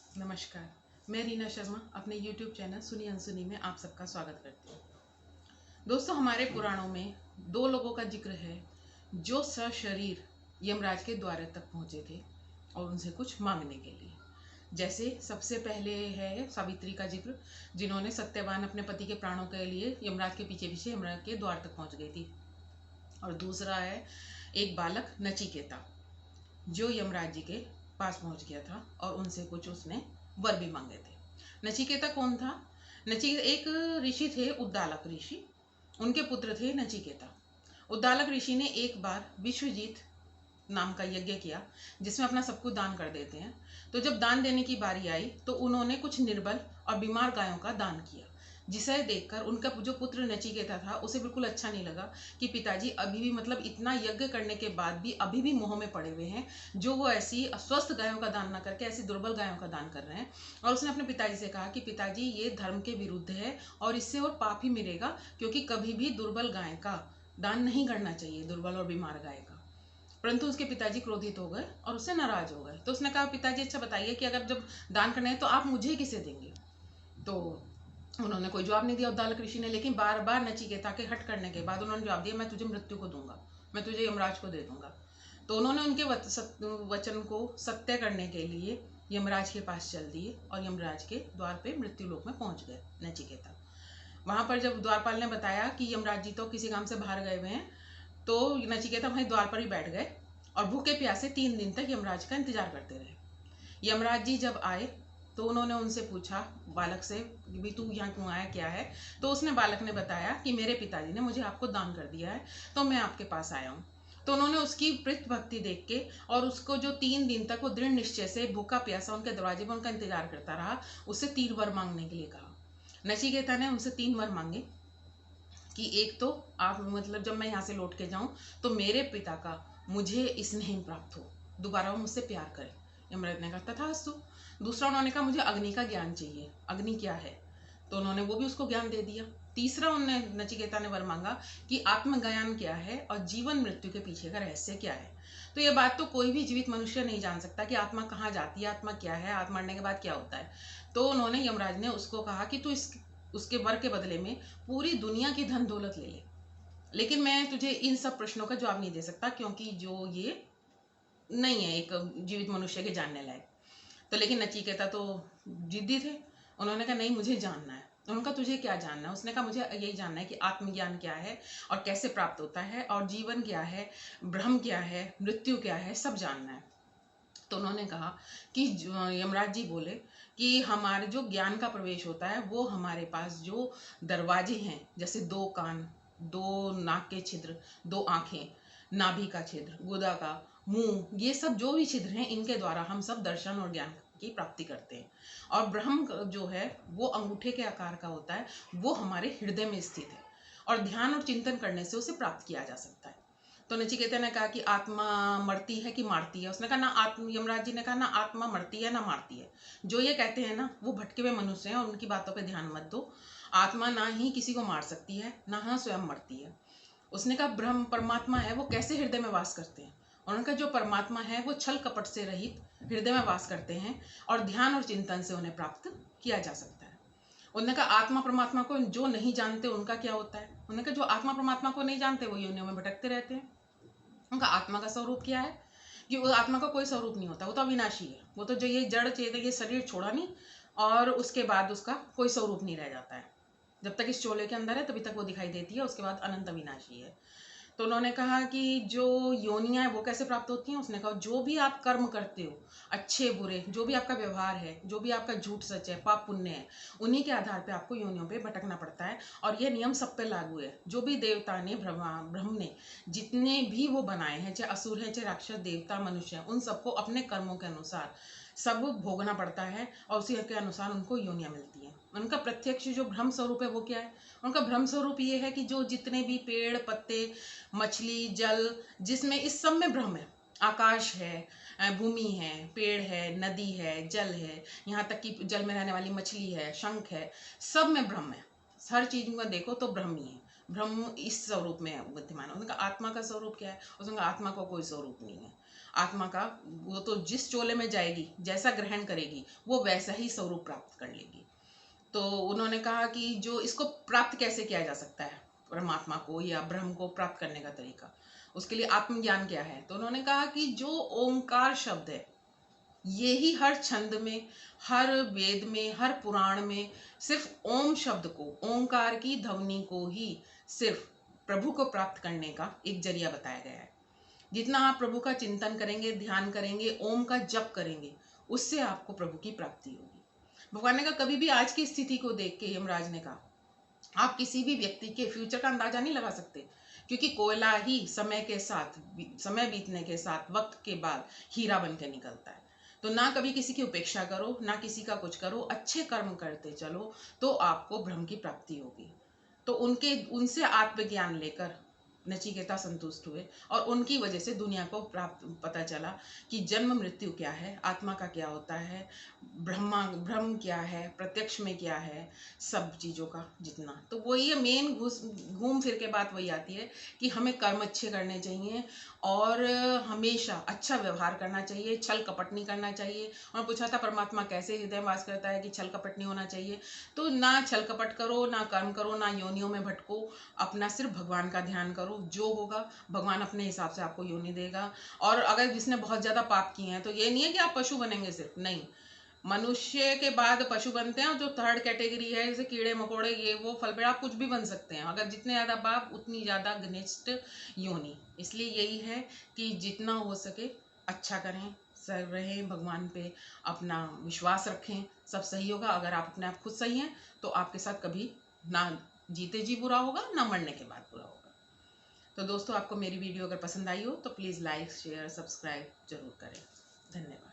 नमस्कार। मैं रीना शर्मा अपने YouTube चैनल सुनी अनसुनी में आप सबका स्वागत करती हूँ। दोस्तों, हमारे पुराणों में दो लोगों का जिक्र है जो सशरीर यमराज के द्वार तक पहुँचे थे और उनसे कुछ मांगने के लिए। जैसे सबसे पहले है सावित्री का जिक्र, जिन्होंने सत्यवान अपने पति के प्राणों के लिए यमराज के पीछे पीछे यमराज के द्वार तक पहुँच गई थी। और दूसरा है एक बालक नचिकेता, जो यमराज जी के पास पहुंच गया था और उनसे कुछ उसने वर भी मांगे थे। नचिकेता कौन था? नचिकेता एक ऋषि थे, उद्दालक ऋषि। उनके पुत्र थे नचिकेता। उद्दालक ऋषि ने एक बार विश्वजीत नाम का यज्ञ किया, जिसमें अपना सब कुछ दान कर देते हैं। तो जब दान देने की बारी आई तो उन्होंने कुछ निर्बल और बीमार गायों का दान किया, जिसे देखकर उनका जो पुत्र नचिकेता था उसे बिल्कुल अच्छा नहीं लगा कि पिताजी अभी भी, मतलब इतना यज्ञ करने के बाद भी अभी भी मोह में पड़े हुए हैं, जो वो ऐसी अस्वस्थ गायों का दान ना करके ऐसी दुर्बल गायों का दान कर रहे हैं। और उसने अपने पिताजी से कहा कि पिताजी, ये धर्म के विरुद्ध है और इससे और पाप ही मिलेगा, क्योंकि कभी भी दुर्बल गाय का दान नहीं करना चाहिए, दुर्बल और बीमार गाय का। परंतु उसके पिताजी क्रोधित हो गए और उससे नाराज हो गए। तो उसने कहा, पिताजी अच्छा बताइए कि अगर जब दान करना है तो आप मुझे किसे देंगे? तो उन्होंने कोई जवाब नहीं दिया उद्दालक ऋषि ने, लेकिन बार बार नचिकेता के हट करने के बाद उन्होंने जवाब दिया, मैं तुझे मृत्यु को दूंगा, मैं तुझे यमराज को दे दूंगा। तो उन्होंने उनके वचन को सत्य करने के लिए यमराज के पास चल दिए और यमराज के द्वार पे मृत्यु लोक में पहुंच गए नचिकेता। वहां पर जब द्वारपाल ने बताया कि यमराज जी तो किसी काम से बाहर गए हुए हैं, तो नचिकेता वहीं द्वार पर ही बैठ गए और भूखे प्यासे 3 दिन तक यमराज का इंतजार करते रहे। यमराज जी जब आए तो उन्होंने उनसे पूछा, बालक से, भी तू यहाँ क्यों आया, क्या है? तो उसने, बालक ने बताया कि मेरे पिताजी ने मुझे आपको दान कर दिया है, तो मैं आपके पास आया हूँ। तो उन्होंने उसकी प्रीत भक्ति देख के और उसको जो 3 दिन तक वो दृढ़ निश्चय से भूखा प्यासा उनके दरवाजे पर उनका इंतजार करता रहा, उससे 3 वर मांगने के लिए कहा। नचिकेता ने उनसे 3 वर मांगे कि एक तो आप, मतलब जब मैं यहाँ से लौट के जाऊं तो मेरे पिता का मुझे स्नेह प्राप्त हो, दोबारा वो मुझसे प्यार करें। यमराज ने कहा तथास्तु। दूसरा उन्होंने कहा, मुझे अग्नि का ज्ञान चाहिए, अग्नि क्या है? तो उन्होंने वो भी उसको ज्ञान दे दिया। तीसरा उन्होंने, नचिकेता ने वर मांगा कि आत्मज्ञान क्या है और जीवन मृत्यु के पीछे का रहस्य क्या है। तो ये बात तो कोई भी जीवित मनुष्य नहीं जान सकता कि आत्मा कहाँ जाती है, आत्मा क्या है, आत्मा मरने के बाद क्या होता है। तो उन्होंने, यमराज ने उसको कहा कि तू इस उसके वर के बदले में पूरी दुनिया की धन दौलत ले ले, लेकिन मैं तुझे इन सब प्रश्नों का जवाब नहीं दे सकता, क्योंकि जो ये नहीं है एक जीवित मनुष्य के जानने लायक। तो लेकिन नचिकेता तो जिद्दी थे। उन्होंने कहा, नहीं, मुझे जानना है। उनका, तुझे क्या जानना है? उसने कहा, मुझे यही जानना है कि आत्मज्ञान क्या है और कैसे प्राप्त होता है, और जीवन क्या है, ब्रह्म क्या है, मृत्यु क्या है, सब जानना है। तो उन्होंने कहा कि यमराज जी बोले कि हमारे जो ज्ञान का प्रवेश होता है वो हमारे पास जो दरवाजे हैं, जैसे 2 कान, 2 नाक के छिद्र, 2 आंखें, नाभि का छिद्र, गुदा का, मुंह, ये सब जो भी छिद्र हैं, इनके द्वारा हम सब दर्शन और ज्ञान की प्राप्ति करते हैं। और ब्रह्म जो है वो अंगूठे के आकार का होता है, वो हमारे हृदय में स्थित है और ध्यान और चिंतन करने से उसे प्राप्त किया जा सकता है। तो नचिकेता ने कहा कि आत्मा मरती है कि मारती है? उसने कहा, ना आत्म यमराज जी ने कहा, ना आत्मा मरती है ना मारती है। जो ये कहते हैं ना, वो भटके हुए मनुष्य हैं और उनकी बातों पे ध्यान मत दो। आत्मा ना ही किसी को मार सकती है, ना हाँ स्वयं मरती है। उसने कहा, ब्रह्म परमात्मा है वो कैसे हृदय में वास करते हैं? उन्होंने कहा, जो परमात्मा है वो छल कपट से रहित हृदय में वास करते हैं और ध्यान और चिंतन से उन्हें प्राप्त किया जा सकता है। उन्होंने कहा, आत्मा परमात्मा को जो नहीं जानते उनका क्या होता है? उन्होंने कहा, जो आत्मा परमात्मा को नहीं जानते वो योनियों में भटकते रहते हैं। उनका आत्मा का स्वरूप क्या है? कि वो आत्मा का कोई स्वरूप नहीं होता, वो तो अविनाशी है। वो तो जो ये जड़ चेत है, ये शरीर छोड़ा नहीं और उसके बाद उसका कोई स्वरूप नहीं रह जाता है। जब तक इस चोले के अंदर है तभी तक वो दिखाई देती है, उसके बाद अनंत अविनाशी है। तो उन्होंने कहा कि जो योनियां हैं वो कैसे प्राप्त होती हैं? उसने कहा, जो भी आप कर्म करते हो, अच्छे बुरे, जो भी आपका व्यवहार है, जो भी आपका झूठ सच है, पाप पुण्य है, उन्हीं के आधार पे आपको योनियों पे भटकना पड़ता है। और ये नियम सब पे लागू है। जो भी देवता ने, ब्रह्म ने जितने भी वो बनाए हैं, चाहे असुर है, चाहे राक्षस, देवता, मनुष्य है, उन सबको अपने कर्मों के अनुसार सब भोगना पड़ता है और उसी के अनुसार उनको योनियां मिलती हैं। उनका प्रत्यक्ष जो ब्रह्म स्वरूप है वो क्या है? उनका ब्रह्म स्वरूप ये है कि जो जितने भी पेड़ पत्ते, मछली, जल, जिसमें इस सब में ब्रह्म है। आकाश है, भूमि है, पेड़ है, नदी है, जल है, यहाँ तक कि जल में रहने वाली मछली है, शंख है, सब में ब्रह्म है। हर चीज में देखो तो ब्रह्म ही है। ब्रह्म इस स्वरूप में विद्यमान है। उनका आत्मा का स्वरूप क्या है? उसका आत्मा का कोई स्वरूप नहीं है। आत्मा का, वो तो जिस चोले में जाएगी, जैसा ग्रहण करेगी, वो वैसा ही स्वरूप प्राप्त कर लेगी। तो उन्होंने कहा कि जो इसको प्राप्त कैसे किया जा सकता है, परमात्मा को या ब्रह्म को प्राप्त करने का तरीका, उसके लिए आत्मज्ञान क्या है। तो उन्होंने कहा कि जो ओंकार शब्द है, ये ही हर छंद में, हर वेद में, हर पुराण में सिर्फ ओम शब्द को, ओंकार की ध्वनि को ही सिर्फ प्रभु को प्राप्त करने का एक जरिया बताया गया है। जितना आप प्रभु का चिंतन करेंगे, ध्यान करेंगे, ओम का जप करेंगे, उससे आपको प्रभु की प्राप्ति होगी। भगवान ने कहा, कभी भी आज की स्थिति को देख के, यमराज ने कहा, आप किसी भी व्यक्ति के फ्यूचर का अंदाजा नहीं लगा सकते, क्योंकि कोयला ही समय के साथ, समय बीतने के साथ, वक्त के बाद हीरा बन के निकलता है। तो ना कभी किसी की उपेक्षा करो, ना किसी का कुछ करो, अच्छे कर्म करते चलो, तो आपको ब्रह्म की प्राप्ति होगी। तो उनसे आत्मज्ञान लेकर नचिकेता संतुष्ट हुए, और उनकी वजह से दुनिया को पता चला कि जन्म मृत्यु क्या है, आत्मा का क्या होता है, ब्रह्म क्या है, प्रत्यक्ष में क्या है, सब चीज़ों का जितना। तो वो ये मेन घूम फिर के बात वही आती है कि हमें कर्म अच्छे करने चाहिए, और हमेशा अच्छा व्यवहार करना चाहिए, छल कपट नहीं करना चाहिए। और पूछा था परमात्मा कैसे हृदय वास करता है कि छल कपट नहीं होना चाहिए। तो ना छल कपट करो, ना कर्म करो, ना योनियों में भटको, अपना सिर्फ भगवान का ध्यान करो। जो होगा भगवान अपने हिसाब से आपको योनि देगा। और अगर जिसने बहुत ज़्यादा पाप किए हैं, तो ये नहीं है कि आप पशु बनेंगे, सिर्फ नहीं, मनुष्य के बाद पशु बनते हैं, और जो थर्ड कैटेगरी है, जैसे कीड़े मकोड़े, ये वो फल पेड़, आप कुछ भी बन सकते हैं। अगर जितने ज़्यादा पाप, उतनी ज़्यादा घनिष्ठ योनि। इसलिए यही है कि जितना हो सके अच्छा करें, सर रहें, भगवान पे अपना विश्वास रखें, सब सही होगा। अगर आप अपने आप खुद सही हैं, तो आपके साथ कभी ना जीते जी बुरा होगा, ना मरने के बाद बुरा होगा। तो दोस्तों, आपको मेरी वीडियो अगर पसंद आई हो तो प्लीज़ लाइक, शेयर, सब्सक्राइब जरूर करें। धन्यवाद।